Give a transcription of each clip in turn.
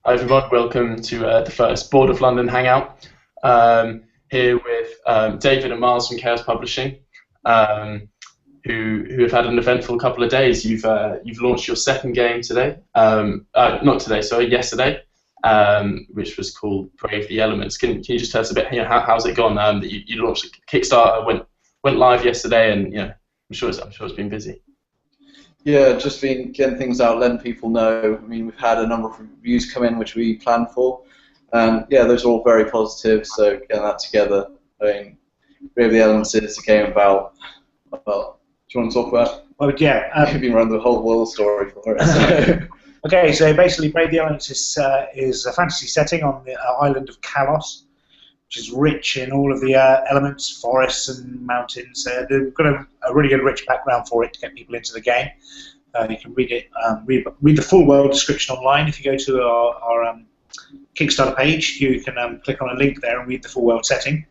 Hi everyone, welcome to the first Board of London Hangout. Here with David and Miles from Chaos Publishing, who have had an eventful couple of days. You've launched your second game today, not today, sorry, yesterday, which was called Brave the Elements. Can you just tell us a bit? How's it gone? That you launched a Kickstarter, went live yesterday, and I'm sure it's been busy. Yeah, just been getting things out, letting people know. I mean, we've had a number of reviews come in which we planned for, and yeah, those are all very positive. So getting that together. I mean, Brave the Elements is a game about. Well, do you want to talk about? Well, yeah. You've been running the whole world story for it. So. Okay, so basically, Brave the Elements is a fantasy setting on the island of Kalos, which is rich in all of the elements, forests and mountains. They've got a really good, rich background for it to get people into the game. You can read it, read the full world description online. If you go to our Kickstarter page, you can click on a link there and read the full world setting.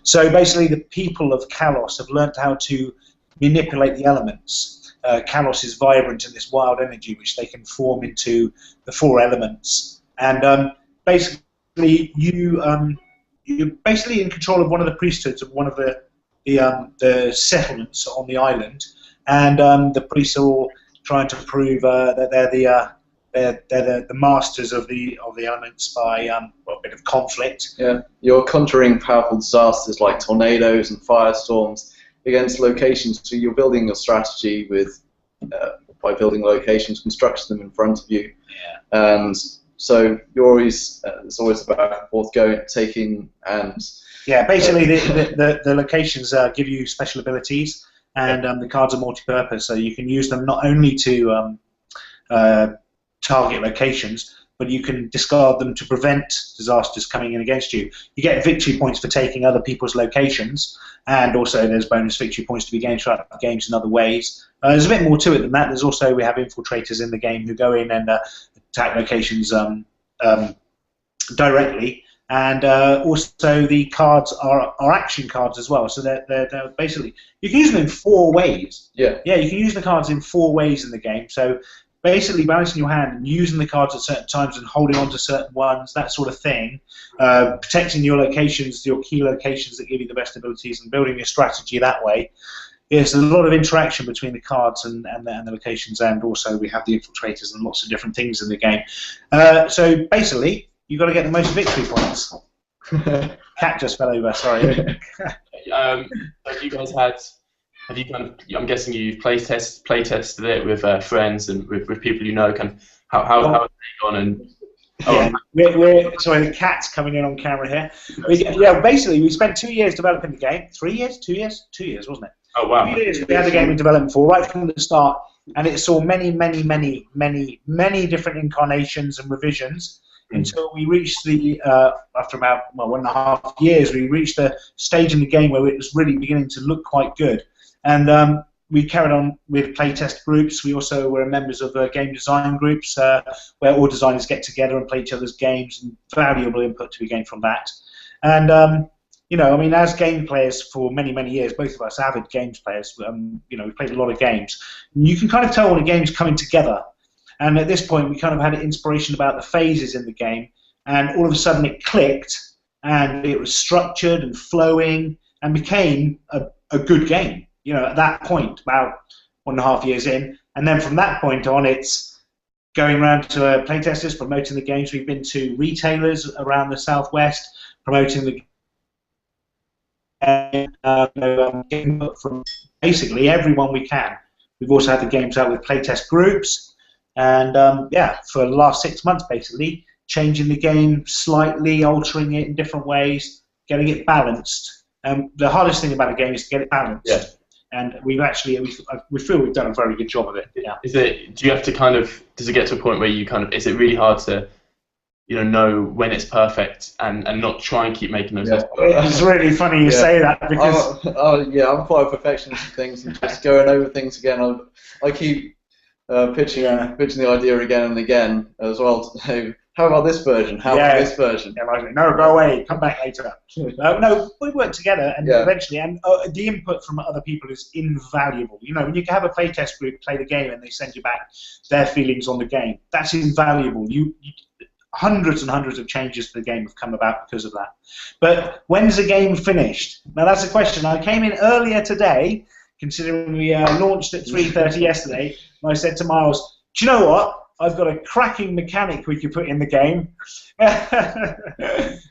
So basically, the people of Kalos have learned how to manipulate the elements. Kalos is vibrant in this wild energy, which they can form into the four elements. And basically, you're basically in control of one of the priesthoods of one of the settlements on the island, and the priests are all trying to prove that they're the masters of the elements by a bit of conflict. Yeah, you're conjuring powerful disasters like tornadoes and firestorms against locations. So you're building your strategy with by building locations, constructing them in front of you, and so you're always it's always about back and forth going, taking, and yeah, basically the locations give you special abilities, and the cards are multi-purpose, so you can use them not only to target locations, but you can discard them to prevent disasters coming in against you. You get victory points for taking other people's locations, and also there's bonus victory points to be gained throughout the games in other ways. There's a bit more to it than that. There's also, we have infiltrators in the game who go in and attack locations directly, and also the cards are action cards as well. So they're basically, you can use them in 4 ways. Yeah, you can use the cards in 4 ways in the game. So basically balancing your hand and using the cards at certain times and holding on to certain ones, that sort of thing, protecting your locations, your key locations that give you the best abilities, and building your strategy that way. Yes, there's a lot of interaction between the cards and the locations, and also we have the infiltrators and lots of different things in the game. So basically, you've got to get the most victory points. Cat just fell over, sorry. Have you guys have you kind of, I'm guessing you've play tested it with friends and with people you know, kind of, how have they gone? And yeah, sorry, the cat's coming in on camera here. Basically, we spent 2 years developing the game. 3 years? 2 years? 2 years, wasn't it? Oh, wow. 2 years we had the game in development for, right from the start, and it saw many different incarnations and revisions until we reached the, after about 1.5 years, we reached the stage in the game where it was really beginning to look quite good. And we carried on with playtest groups. We also were members of game design groups where all designers get together and play each other's games, and valuable input to be gained from that. And you know, I mean, as game players for many years, both of us avid games players, you know, we've played a lot of games. And you can kind of tell when a game's coming together. And at this point, we kind of had inspiration about the phases in the game, and all of a sudden it clicked, and it was structured and flowing, and became a good game. You know, at that point, about 1.5 years in, and then from that point on, it's going around to playtesters, promoting the games. We've been to retailers around the southwest, promoting the input from basically everyone we can. We've also had the games out with playtest groups, and yeah, for the last 6 months, basically changing the game slightly, altering it in different ways, getting it balanced. The hardest thing about a game is to get it balanced. Yeah. And we feel we've done a very good job of it. Yeah. Do you have to kind of, does it get to a point where you kind of, is it really hard to, you know when it's perfect and not try and keep making those? It's really funny you say that, because I'm quite a perfectionist of things, and just going over things again. I keep pitching the idea again and again as well. How about this version? How about this version? Yeah, no, go away. Come back later. No, we work together, and eventually, and the input from other people is invaluable. You know, when you have a playtest group play the game and they send you back their feelings on the game, that's invaluable. hundreds and hundreds of changes to the game have come about because of that. But when's the game finished? Now that's a question. I came in earlier today, considering we launched at 3:30 yesterday, and I said to Miles, "Do you know what? I've got a cracking mechanic we could put in the game."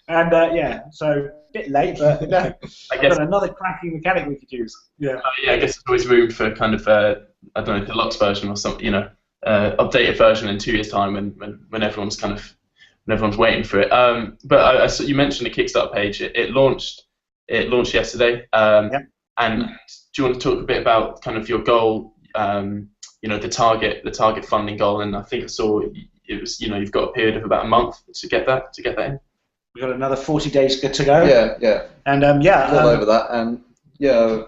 And yeah, so a bit late, but no, I've got another cracking mechanic we could use. Yeah. Yeah, I guess there's always room for kind of I don't know, deluxe version or something, updated version in 2 years' time when everyone's waiting for it. But I saw you mentioned the Kickstarter page. It launched yesterday. Yep. And do you want to talk a bit about kind of your goal? The target funding goal, and I think I saw it was you've got a period of about a month to get that in. We've got another 40 days to go. Yeah. And all over that, and yeah.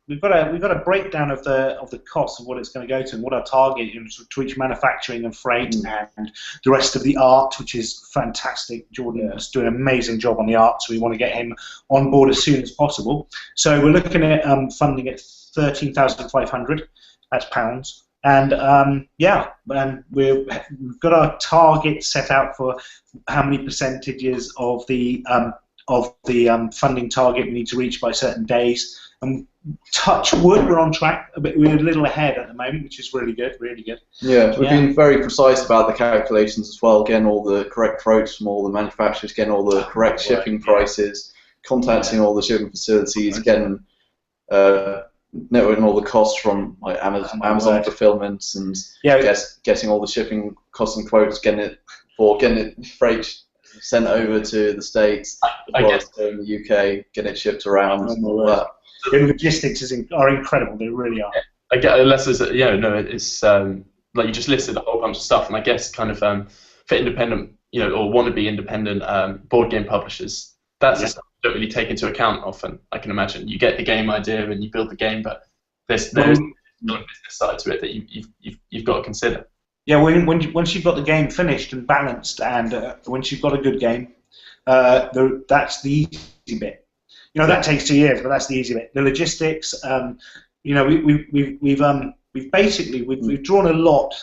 We've got a breakdown of the cost of what it's going to go to and what our target is to each manufacturing and freight and the rest of the art, which is fantastic. Jordan is doing an amazing job on the art, so we want to get him on board as soon as possible. So we're looking at funding at 13,500. That's pounds. And and we've got our target set out for how many percentages of the funding target we need to reach by certain days. And touch wood, we're on track. We're a little ahead at the moment, which is really good, really good. Yeah, we've been very precise about the calculations as well, getting all the correct quotes from all the manufacturers, getting all the correct shipping prices, contacting all the shipping facilities, getting networking all the costs from like Amazon fulfillments, and getting all the shipping costs and quotes, getting it freight sent over to the States, I guess in the UK, getting it shipped around. The logistics are incredible. They really are. I get unless there's it's like you just listed a whole bunch of stuff, and I guess kind of for independent, or wannabe independent board game publishers, that's the stuff you don't really take into account often. I can imagine you get the game idea and you build the game, but there's still a business side to it that you've got to consider. Yeah, once you've got the game finished and balanced, and once you've got a good game, that's the easy bit. That takes 2 years, but that's the easy bit. The logistics, we've drawn a lot.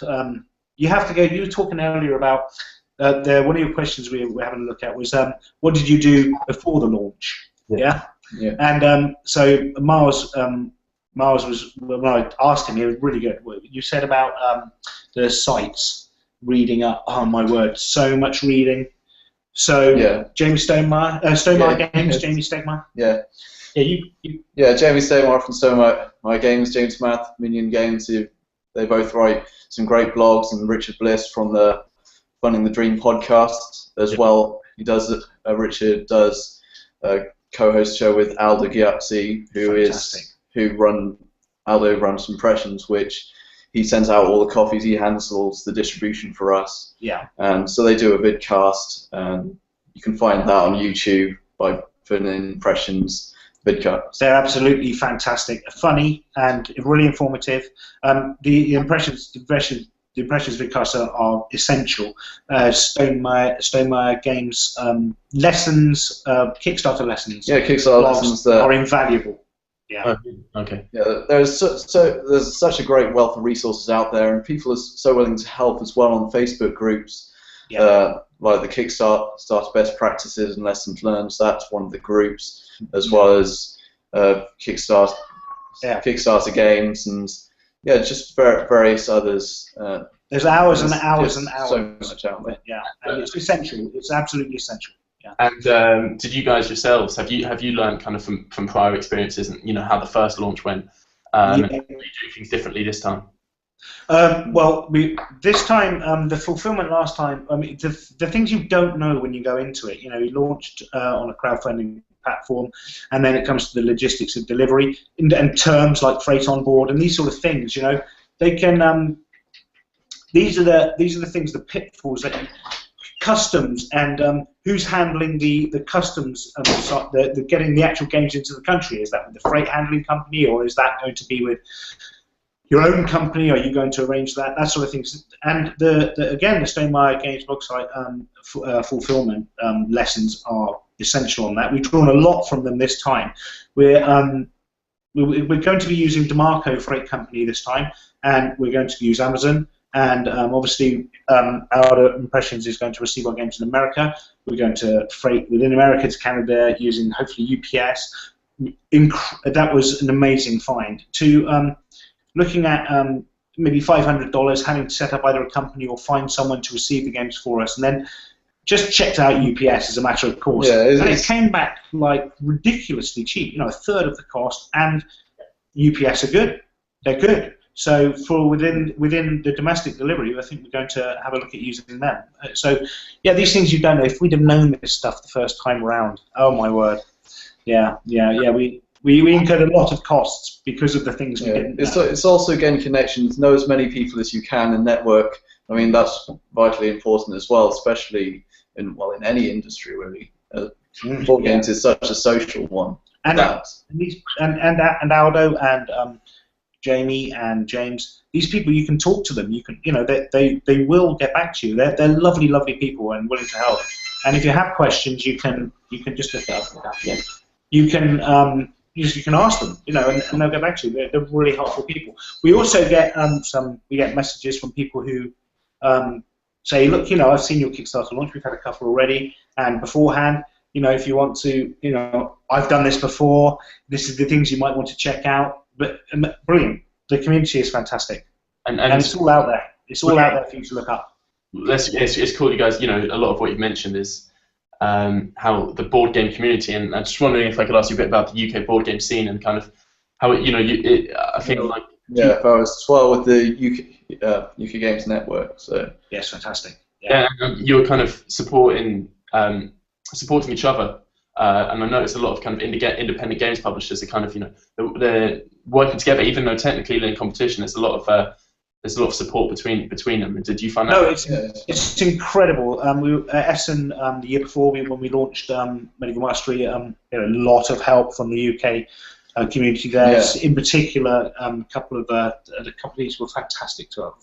You have to go. You were talking earlier about one of your questions we were having a look at was what did you do before the launch? Yeah. And so Miles was, when I asked him, he was really good. You said about the sites reading up. Oh my word, so much reading. So Jamie Stonemeyer Games, Jamie Stegmaier. Yeah, Jamie Stegmaier from Stonemeyer Games, James Math, Minion Games. They both write some great blogs, and Richard Bliss from the Funding the Dream podcast as well. He does Richard does a co-host show with Aldo Giapsi, Aldo runs Impressions, which he sends out all the copies, he handles the distribution for us. Yeah. And so they do a vidcast, and you can find that on YouTube by putting in Impressions vidcast. They're absolutely fantastic, funny, and really informative. The Impressions vidcasts are essential. Stonemeyer Games lessons, Kickstarter lessons. Yeah, Kickstarter lessons are invaluable. Yeah. Okay. Yeah, there's such a great wealth of resources out there, and people are so willing to help as well on Facebook groups, like the Kickstarter Best Practices and Lessons Learned. That's one of the groups, as well as Kickstarter Games, and just various others. There's hours and hours and hours. So much out there. Yeah, and it's essential. It's absolutely essential. Yeah. And did you guys yourselves have you learned kind of from prior experiences, and how the first launch went? And are you doing things differently this time? This time the fulfillment last time. I mean, the things you don't know when you go into it. We launched on a crowdfunding platform, and then it comes to the logistics of delivery and terms like freight on board and these sort of things. They can. These are the things, the pitfalls that. Customs and who's handling the customs, the getting the actual games into the country. Is that with the freight handling company, or is that going to be with your own company? Are you going to arrange that? That sort of things. And again, the Stonemeyer Games blog site fulfillment lessons are essential on that. We've drawn a lot from them this time. We're going to be using DeMarco Freight Company this time, and we're going to use Amazon. And obviously, our Impressions is going to receive our games in America. We're going to freight within America to Canada using hopefully UPS. That was an amazing find. To looking at maybe $500, having to set up either a company or find someone to receive the games for us, and then just checked out UPS as a matter of course. Yeah, and it came back like ridiculously cheap, a third of the cost, and UPS are good. They're good. So for within the domestic delivery, I think we're going to have a look at using them. So yeah, these things you don't know. If we'd have known this stuff the first time around, oh my word. Yeah, we incurred a lot of costs because of the things we didn't know. It's also getting connections, know as many people as you can, and network. I mean, that's vitally important as well, especially in any industry really. Board games is such a social one. And Aldo and Jamie and James, these people, you can talk to them. You can, they will get back to you. They're lovely, lovely people and willing to help. And if you have questions, you can just look it up. Yeah. You can ask them, and they'll get back to you. They're really helpful people. We also get messages from people who say, look, I've seen your Kickstarter launch. We've had a couple already, and beforehand, if you want to, I've done this before. This is the things you might want to check out. But brilliant. The community is fantastic, and it's all out there. It's all out there for you to look up. It's cool, you guys. A lot of what you've mentioned is how the board game community, and I'm just wondering if I could ask you a bit about the UK board game scene and kind of how I feel like as well with the UK Games Network. So yes, fantastic. Yeah, you're kind of supporting each other. And I noticed a lot of kind of independent games publishers are kind of they're working together, even though technically they're in competition. There's a lot of support between them. Did you find that? No, it's incredible. We were at Essen the year before when we launched Medieval Mastery. A lot of help from the UK community there. Yeah. In particular, a couple of the companies were fantastic for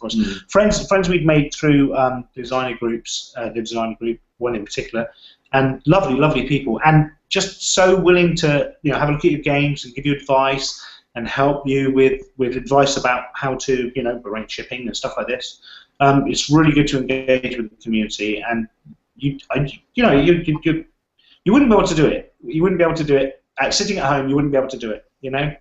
us. Friends we'd made through designer groups, the designer group, one in particular. And lovely, lovely people, and just so willing to have a look at your games and give you advice and help you with advice about how to arrange shipping and stuff like this. It's really good to engage with the community, and you wouldn't be able to do it. You wouldn't be able to do it sitting at home. You wouldn't be able to do it. Yeah.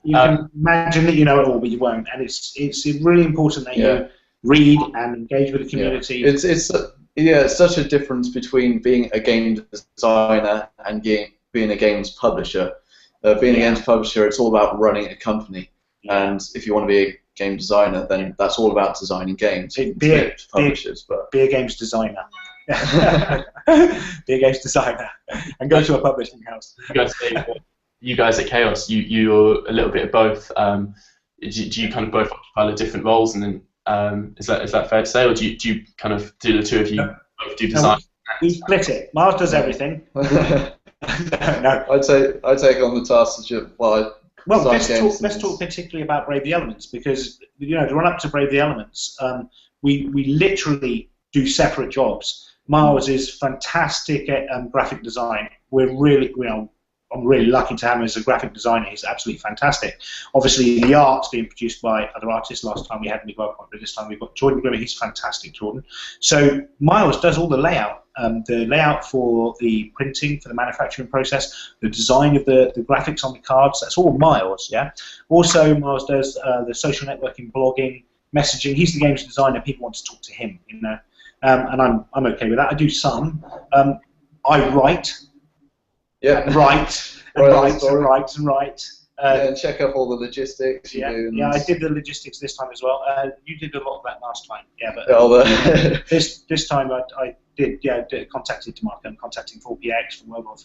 You can imagine that you know it all, but you won't. And it's really important that you read and engage with the community. It's such a difference between being a game designer and being a games publisher. Being a games publisher, it's all about running a company. And if you want to be a game designer, then that's all about designing games. Be a games designer. Be a games designer. And go to a publishing house. You guys at Chaos, you're a little bit of both. Do you kind of both occupy the different roles, and then is that fair to say, or do you kind of do the two of you both do design? We split it. Miles does everything. No. I'd take on the task of let's talk particularly about Brave the Elements, because the run up to Brave the Elements, we literally do separate jobs. Miles is fantastic at graphic design. I'm really lucky to have him as a graphic designer. He's absolutely fantastic. Obviously, the art's being produced by other artists. Last time we had Miguel, but this time we've got Jordan Grimmer. He's fantastic, Jordan. So Miles does all the layout for the printing, for the manufacturing process, the design of the graphics on the cards. That's all Miles, yeah. Also, Miles does the social networking, blogging, messaging. He's the games designer. People want to talk to him, and I'm okay with that. I do some. I write. Yeah. And write. And check up all the logistics. I did the logistics this time as well. You did a lot of that last time. Yeah, but this time I did contacted Mark and contacting 4PX from World War.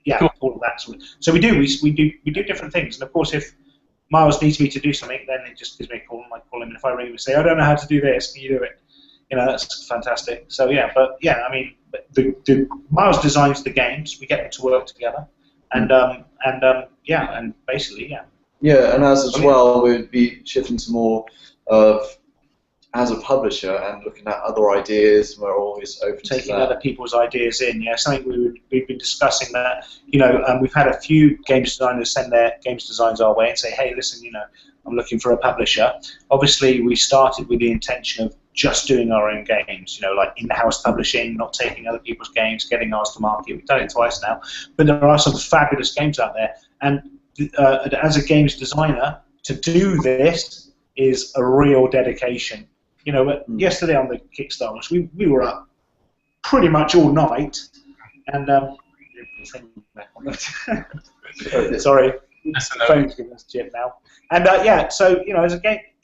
Yeah, cool. All of that sort of. So we do different things, and of course if Miles needs me to do something, then it just gives me a call, and I call him, and if I ring him and say I don't know how to do this, can you do it? That's fantastic. So the Miles designs the games. We get them to work together, and basically. Yeah, and as well, we'd be shifting to more of as a publisher and looking at other ideas. We're always open to taking other people's ideas in. Yeah, something we've been discussing that. We've had a few games designers send their games designs our way and say, hey, listen, I'm looking for a publisher. Obviously, we started with the intention of just doing our own games, you know, like in-house publishing, not taking other people's games, getting ours to market. We've done it twice now, but there are some fabulous games out there. And as a games designer, to do this is a real dedication. You know, yesterday on the Kickstarter, we were up pretty much all night, and sorry, phone's giving us jib now. And yeah, so you know, as a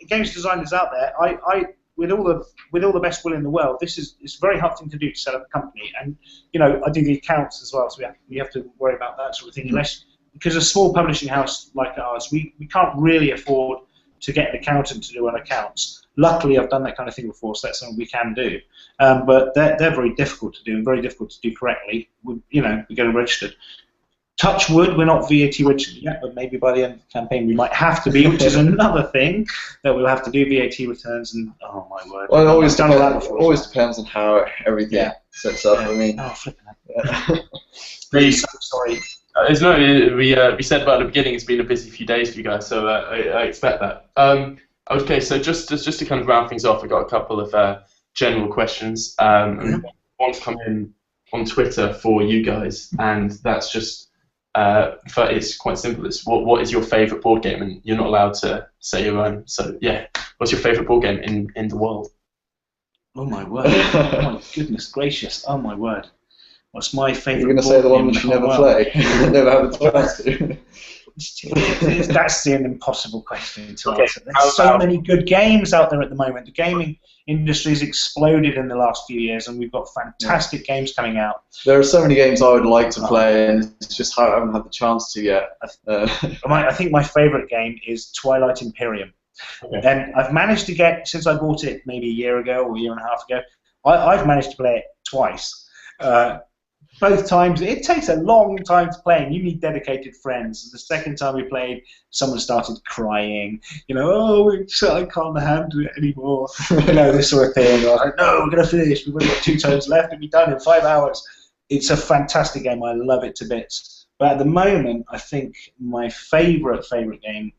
games designers out there, I with all the best will in the world, it's a very hard thing to do to set up a company. And you know, I do the accounts as well, so we have to worry about that sort of thing. Unless, because a small publishing house like ours, we can't really afford to get an accountant to do our accounts. Luckily, I've done that kind of thing before, so that's something we can do. But they're very difficult to do and very difficult to do correctly. You know, we get them registered. Touch wood, we're not VAT registered yet, but maybe by the end of the campaign we might have to be, which is another thing that we'll have to do VAT returns. And oh my word! Well, it always depends on how everything sets up. I mean, oh, flipping it. Really so sorry. We said about the beginning, it's been a busy few days for you guys, so I expect that. Okay, so just to kind of round things off, I've got a couple of general questions. One's come in on Twitter for you guys, and that's just, it's quite simple. It's what is your favourite board game? And you're not allowed to say your own. So yeah, what's your favourite board game in the world? Oh my word! Oh my goodness gracious! Oh my word! What's my favourite? You're going to say the one that you never play, never have a chance to. That's an impossible question to answer. There's so many good games out there at the moment. The gaming industry has exploded in the last few years, and we've got fantastic games coming out. There are so many games I would like to play, and it's just I haven't had the chance to yet. I think my favourite game is Twilight Imperium. Okay. And I've managed to get, since I bought it maybe a year ago or a year and a half ago, I've managed to play it twice. Both times, it takes a long time to play, and you need dedicated friends. The second time we played, someone started crying. You know, I can't handle it anymore. You know, this sort of thing. I was like, no, we're going to finish. We've only got 2 turns left, and be done in 5 hours. It's a fantastic game. I love it to bits. But at the moment, I think my favourite game,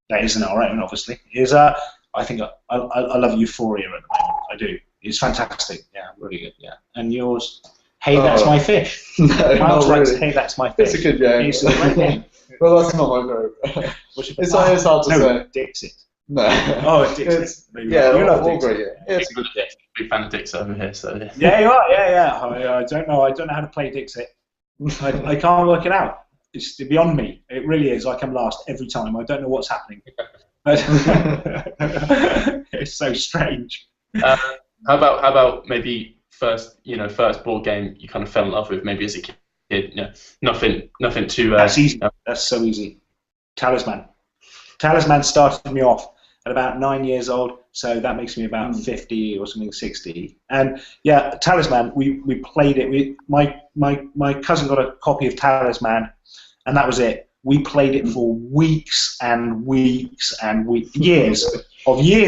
that isn't our own, obviously, is I think I love Euphoria at the moment. I do. It's fantastic. Yeah, really good. Yeah, and yours? Hey, that's my fish. No, not really. Hey, that's my fish. It's a good game. It's a great game. Well, that's not my favourite. It's hard to say. Dixit. No. Oh, Dixit. Yeah, you love all Dixit. great. Yeah, it's a good game. Big fan of Dixit over here, so yeah. Yeah, you are. Yeah. I don't know how to play Dixit. I can't work it out. It's beyond me. It really is. I come last every time. I don't know what's happening. It's so strange. How about maybe first board game you kind of fell in love with, maybe as a kid? You know, nothing too. That's easy. That's so easy. Talisman. Talisman started me off at about 9 years old, so that makes me about 50 or something, 60. And yeah, Talisman. We played it. My cousin got a copy of Talisman, and that was it. We played it for weeks and weeks and weeks, years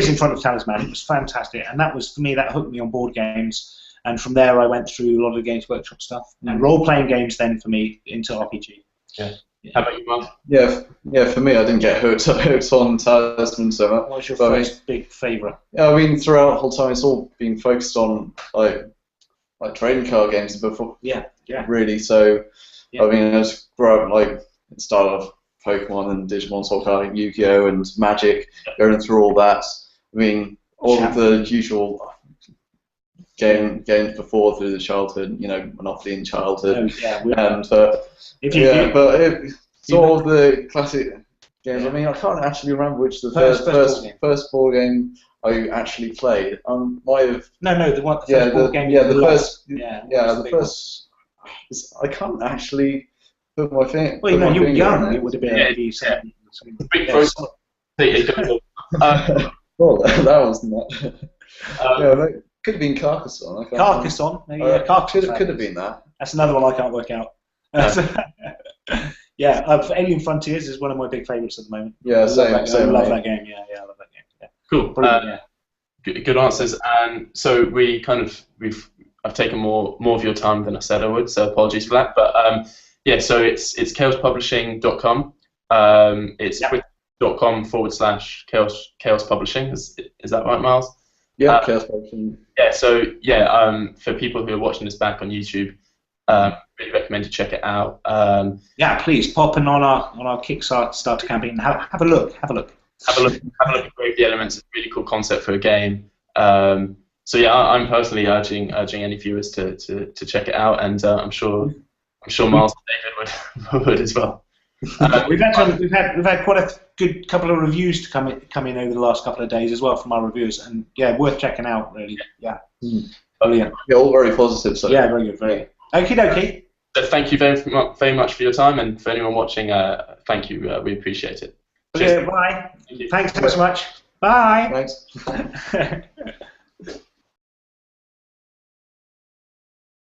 in front of Talisman. It was fantastic, and that was, for me, that hooked me on board games. And from there, I went through a lot of the Games Workshop stuff and role-playing games. Then for me, into RPG. Yeah. How about you, Mark? Yeah. For me, I didn't get hooked on Talisman so much. What's your first big favourite? Yeah, I mean, throughout the whole time, it's all been focused on like trading card games before. Yeah. Really. So, I mean, I just grew up it started off Pokemon and Digimon, Soul Calibur, Yu-Gi-Oh, and Magic. Going through all that. I mean, all of the usual games before through the childhood, Monopoly in childhood, and all of the classic games. I mean, I can't actually remember which the first board game I actually played. Might have the first board game. The first. I can't actually put my finger. Well, you were young. It would have been well, that was not. Could have been Carcassonne. Carcassonne, maybe. Carcassonne could have been that. That's another one I can't work out. Alien Frontiers is one of my big favourites at the moment. Yeah, same. I love that game. Yeah, I love that game. Yeah. Cool. Good answers. And so I've taken more of your time than I said I would, so apologies for that. But so it's chaospublishing.com. It's youtube.com/chaos publishing. Is that right, Miles? Yeah, Chaos Publishing. Yeah. So for people who are watching this back on YouTube, really recommend to check it out. Yeah, please pop in on our Kickstarter campaign. Have a look. Have a look at Brave the Elements. It's a really cool concept for a game. So yeah, I'm personally urging any viewers to check it out, and I'm sure Miles and David would as well. We've had quite a good couple of reviews to come in over the last couple of days as well from our reviewers, and yeah, worth checking out really. Yeah, brilliant. Yeah, all very positive. So. Yeah, very good, very good. Okie dokie. So thank you very much for your time, and for anyone watching, thank you. We appreciate it. Okay, bye. Thanks so much. Bye. Thanks.